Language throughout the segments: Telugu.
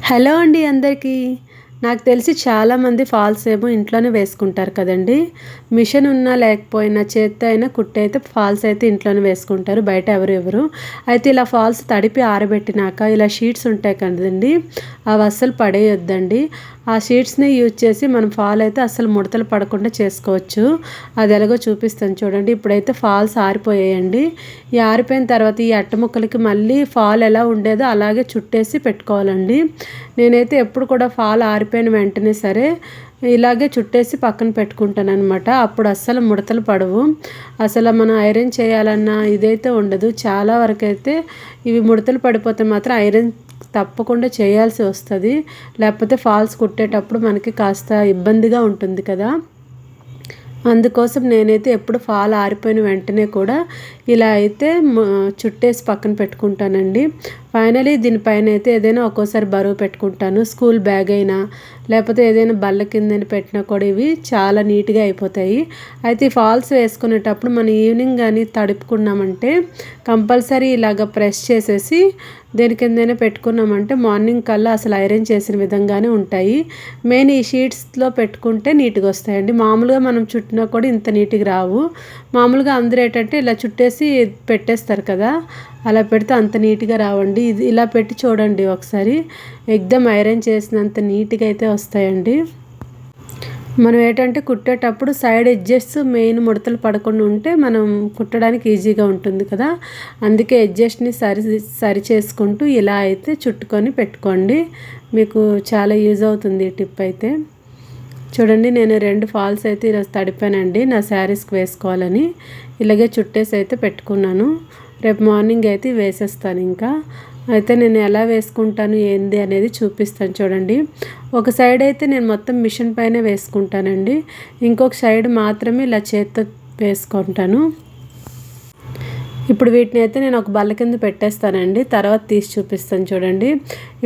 హలో అండి అందరికీ. నాకు తెలిసి చాలామంది ఫాల్స్ ఏమో ఇంట్లోనే వేసుకుంటారు కదండి. మిషన్ ఉన్నా లేకపోయినా చేత్తో అయినా కుట్టయితే ఫాల్స్ అయితే ఇంట్లోనే వేసుకుంటారు, బయట ఎవరు. అయితే ఇలా ఫాల్స్ తడిపి ఆరబెట్టినాక ఇలా షీట్స్ ఉంటాయి కదండి, అవి అస్సలు పడేయొద్దండి. ఆ షీట్స్ని యూజ్ చేసి మనం ఫాల్ అయితే అస్సలు ముడతలు పడకుండా చేసుకోవచ్చు. అది ఎలాగో చూపిస్తాను చూడండి. ఇప్పుడైతే ఫాల్స్ ఆరిపోయాయండి. ఈ ఆరిపోయిన తర్వాత ఈ అట్ట ముక్కలకి మళ్ళీ ఫాల్ ఎలా ఉండేదో అలాగే చుట్టేసి పెట్టుకోవాలండి. నేనైతే ఎప్పుడు కూడా ఫాల్ ఆరిపోయిన వెంటనే సరే ఇలాగే చుట్టేసి పక్కన పెట్టుకుంటాను అనమాట. అప్పుడు అస్సలు ముడతలు పడవు. అసలు మనం ఐరన్ చేయాలన్నా ఇదైతే ఉండదు. చాలా వరకు అయితే ఇవి ముడతలు పడిపోతే మాత్రం ఐరన్ తప్పకుండా చేయాల్సి వస్తుంది. లేకపోతే ఫాల్స్ కుట్టేటప్పుడు మనకి కాస్త ఇబ్బందిగా ఉంటుంది కదా. అందుకోసం నేనైతే ఎప్పుడు ఫాల్ ఆరిపోయిన వెంటనే కూడా ఇలా అయితే చుట్టేసి పక్కన పెట్టుకుంటానండి. ఫైనలీ దీనిపైన అయితే ఏదైనా ఒక్కోసారి బరువు పెట్టుకుంటాను, స్కూల్ బ్యాగ్ అయినా లేకపోతే ఏదైనా బల్ల కిందని పెట్టినా కూడా ఇవి చాలా నీట్గా అయిపోతాయి. అయితే ఈ ఫాల్స్ వేసుకునేటప్పుడు మనం ఈవినింగ్ కానీ తడుపుకున్నామంటే కంపల్సరీ ఇలాగ ప్రెస్ చేసేసి దేని కిందైనా పెట్టుకున్నామంటే మార్నింగ్ కల్లా అసలు ఐరన్ చేసిన విధంగానే ఉంటాయి. మెయిన్ ఈ షీట్స్లో పెట్టుకుంటే నీట్గా వస్తాయండి. మామూలుగా మనం చుట్టినా కూడా ఇంత నీట్గా రావు. మామూలుగా అందరూ ఏంటంటే ఇలా చుట్టేసి పెట్టేస్తారు కదా, అలా పెడితే అంత నీట్గా రావండి. ఇది ఇలా పెట్టి చూడండి ఒకసారి, ఎగ్దమ్ ఐరన్ చేసినంత నీట్గా అయితే వస్తాయండి. మనం ఏంటంటే కుట్టేటప్పుడు సైడ్ ఎడ్జెస్ మెయిన్ ముడతలు పడకుండా ఉంటే మనం కుట్టడానికి ఈజీగా ఉంటుంది కదా. అందుకే ఎడ్జెస్ని సరి చేసుకుంటూ ఇలా అయితే చుట్టుకొని పెట్టుకోండి. మీకు చాలా యూజ్ అవుతుంది ఈ టిప్ అయితే. చూడండి, నేను 2 ఫాల్స్ అయితే ఈరోజు తడిపానండి నా శారీస్కి వేసుకోవాలని. ఇలాగే చుట్టేసి అయితే పెట్టుకున్నాను. రేపు మార్నింగ్ అయితే వేసేస్తాను. ఇంకా అయితే నేను ఎలా వేసుకుంటాను ఏంది అనేది చూపిస్తాను చూడండి. ఒక సైడ్ అయితే నేను మొత్తం మిషన్ పైన వేసుకుంటానండి, ఇంకొక సైడ్ మాత్రమే ఇలా చేత్తో వేసుకుంటాను. ఇప్పుడు వీటిని అయితే నేను ఒక బల్ల కింద పెట్టేస్తానండి, తర్వాత తీసి చూపిస్తాను చూడండి.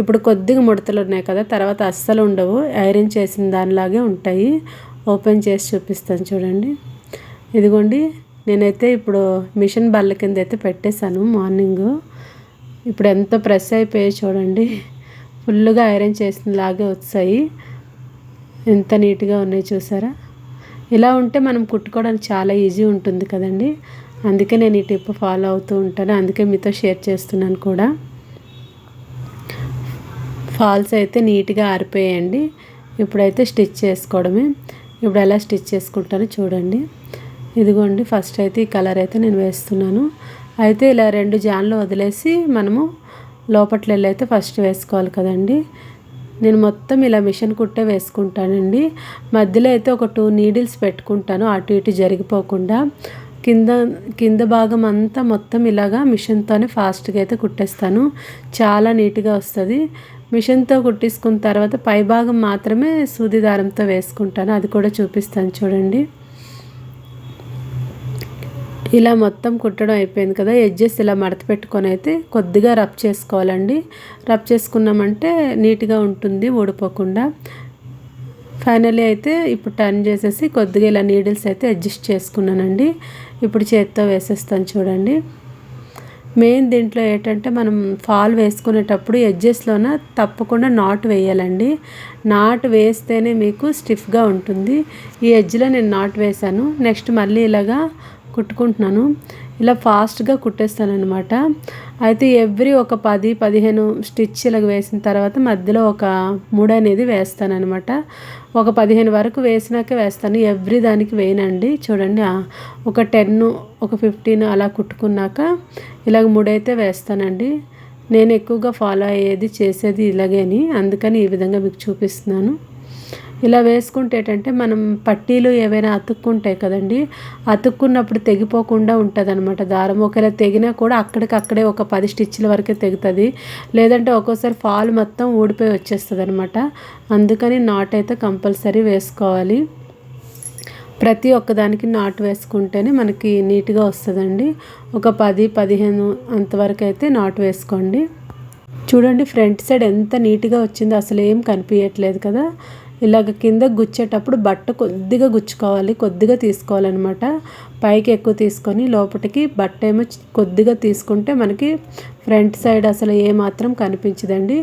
ఇప్పుడు కొద్దిగా ముడతలు ఉన్నాయి కదా, తర్వాత అస్సలు ఉండవు, ఐరన్ చేసిన దానిలాగే ఉంటాయి. ఓపెన్ చేసి చూపిస్తాను చూడండి. ఇదిగోండి, నేనైతే ఇప్పుడు మిషన్ బల్ల కింద అయితే పెట్టేశాను మార్నింగు. ఇప్పుడు ఎంత ప్రెస్ అయిపోయాయి చూడండి, ఫుల్గా ఐరన్ చేసినలాగే వచ్చాయి. ఎంత నీట్గా ఉన్నాయి చూసారా. ఇలా ఉంటే మనం కుట్టుకోవడానికి చాలా ఈజీ ఉంటుంది కదండి. అందుకే నేను ఈ టిప్ ఫాలో అవుతూ ఉంటాను, అందుకే మీతో షేర్ చేస్తున్నాను కూడా. ఫాల్స్ అయితే నీట్గా ఆరిపోయాయండి. ఇప్పుడైతే స్టిచ్ చేసుకోవడమే. ఇప్పుడు ఎలా స్టిచ్ చేసుకుంటానో చూడండి. ఇదిగోండి, ఫస్ట్ అయితే ఈ కలర్ అయితే నేను వేస్తున్నాను. అయితే ఇలా 2 జాన్లు వదిలేసి మనము లోపట్ల అయితే ఫస్ట్ వేసుకోవాలి కదండి. నేను మొత్తం ఇలా మిషన్ కుట్టే వేసుకుంటానండి. మధ్యలో అయితే ఒక 2 నీడిల్స్ పెట్టుకుంటాను, అటు ఇటు జరిగిపోకుండా. కింద భాగం అంతా మొత్తం ఇలాగా మిషన్తోనే ఫాస్ట్గా అయితే కుట్టేస్తాను. చాలా నీట్గా వస్తుంది. మిషన్తో కుట్టేసుకున్న తర్వాత పై భాగం మాత్రమే సూది దారంతో వేసుకుంటాను, అది కూడా చూపిస్తాను చూడండి. ఇలా మొత్తం కుట్టడం అయిపోయింది కదా. ఎడ్జెస్ ఇలా మడత పెట్టుకొని అయితే కొద్దిగా రబ్ చేసుకోవాలండి. రబ్ చేసుకున్నామంటే నీట్గా ఉంటుంది, ఊడిపోకుండా. ఫైనల్లీ అయితే ఇప్పుడు టర్న్ చేసేసి కొద్దిగా ఇలా నీడిల్స్ అయితే అడ్జస్ట్ చేసుకున్నానండి. ఇప్పుడు చేత్తో వేసేస్తాను చూడండి. మెయిన్ దీంట్లో ఏంటంటే మనం ఫాల్ వేసుకునేటప్పుడు ఎడ్జెస్లోన తప్పకుండా నాట్ వేయాలండి. నాట్ వేస్తేనే మీకు స్టిఫ్గా ఉంటుంది. ఈ ఎడ్జ్లో నేను నాట్ వేసాను. నెక్స్ట్ మళ్ళీ ఇలాగా కుట్టుకుంటున్నాను. ఇలా ఫాస్ట్గా కుట్టేస్తాను అనమాట. అయితే ఎవ్రీ ఒక 10-15 స్టిచ్ ఇలాగ వేసిన తర్వాత మధ్యలో ఒక 3 అనేది వేస్తాను అనమాట. ఒక 15 వరకు వేసినాకే వేస్తాను, ఎవ్రీ దానికి వేయనండి. చూడండి, ఒక 10 ఒక 15 అలా కుట్టుకున్నాక ఇలాగ 3 అయితే వేస్తానండి. నేను ఎక్కువగా ఫాలో అయ్యేది చేసేది ఇలాగేని, అందుకని ఈ విధంగా మీకు చూపిస్తున్నాను. ఇలా వేసుకుంటే ఏంటంటే మనం పట్టీలు ఏవైనా అతుక్కుంటాయి కదండి, అతుక్కున్నప్పుడు తెగిపోకుండా ఉంటుంది అనమాట దారం. ఒకవేళ తెగినా కూడా అక్కడికక్కడే ఒక 10 స్టిచ్ల వరకే తెగుతుంది, లేదంటే ఒక్కోసారి ఫాల్ మొత్తం ఊడిపోయి వచ్చేస్తుంది అనమాట. అందుకని నాట్ అయితే కంపల్సరీ వేసుకోవాలి. ప్రతి ఒక్కదానికి నాట్ వేసుకుంటేనే మనకి నీట్గా వస్తుందండి. ఒక 10-15 అంతవరకు అయితే నాట్ వేసుకోండి. చూడండి, ఫ్రంట్ సైడ్ ఎంత నీట్గా వచ్చిందో, అసలు ఏం కనిపించట్లేదు కదా. ఇలాగ కింద గుచ్చేటప్పుడు బట్ట కొద్దిగా గుచ్చుకోవాలి, కొద్దిగా తీసుకోవాలన్నమాట. పైకి ఎక్కువ తీసుకొని లోపలికి బట్ట ఏమో కొద్దిగా తీసుకుంటే మనకి ఫ్రంట్ సైడ్ అసలు ఏమాత్రం కనిపించదండి.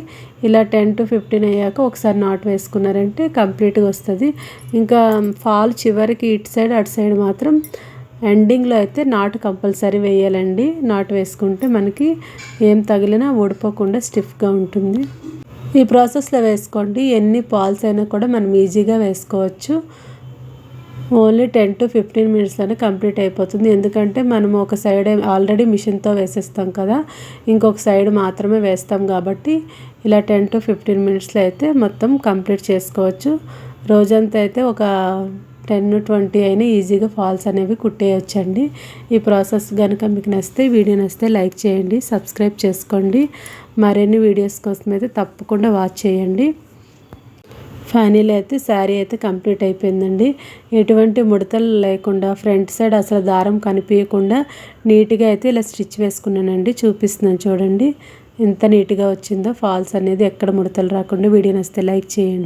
ఇలా 10 to 15 అయ్యాక ఒకసారి నాట్ వేసుకున్నారంటే కంప్లీట్గా వస్తుంది. ఇంకా ఫాల్ చివరికి ఇటు సైడ్ అటు సైడ్ మాత్రం ఎండింగ్లో అయితే నాటు కంపల్సరీ వేయాలండి. నాటు వేసుకుంటే మనకి ఏం తగిలినా ఊడిపోకుండా స్టిఫ్గా ఉంటుంది. ఈ ప్రాసెస్లో వేసుకోండి. ఎన్ని పాల్స్ అయినా కూడా మనం ఈజీగా వేసుకోవచ్చు. ఓన్లీ 10 to 15 మినిట్స్లోనే కంప్లీట్ అయిపోతుంది. ఎందుకంటే మనం ఒక సైడ్ ఆల్రెడీ మిషన్తో వేసేస్తాం కదా, ఇంకొక సైడ్ మాత్రమే వేస్తాం కాబట్టి ఇలా 10 to 15 మినిట్స్లో అయితే మొత్తం కంప్లీట్ చేసుకోవచ్చు. రోజంతా అయితే ఒక 10 to 20 అయినా ఈజీగా ఫాల్స్ అనేవి కుట్టేయచ్చండి. ఈ ప్రాసెస్ కనుక మీకు నచ్చితే, వీడియో నచ్చితే లైక్ చేయండి, సబ్స్క్రైబ్ చేసుకోండి. మరిన్ని వీడియోస్ కోసం అయితే తప్పకుండా వాచ్ చేయండి. ఫైనల్ అయితే శారీ అయితే కంప్లీట్ అయిపోయిందండి. ఎటువంటి ముడతలు లేకుండా ఫ్రంట్ సైడ్ అసలు దారం కనిపించకుండా నీట్గా అయితే ఇలా స్టిచ్ వేసుకున్నానండి. చూపిస్తున్నాను చూడండి ఎంత నీట్గా వచ్చిందో. ఫాల్స్ అనేది ఎక్కడ ముడతలు రాకుండా. వీడియో నచ్చితే లైక్ చేయండి.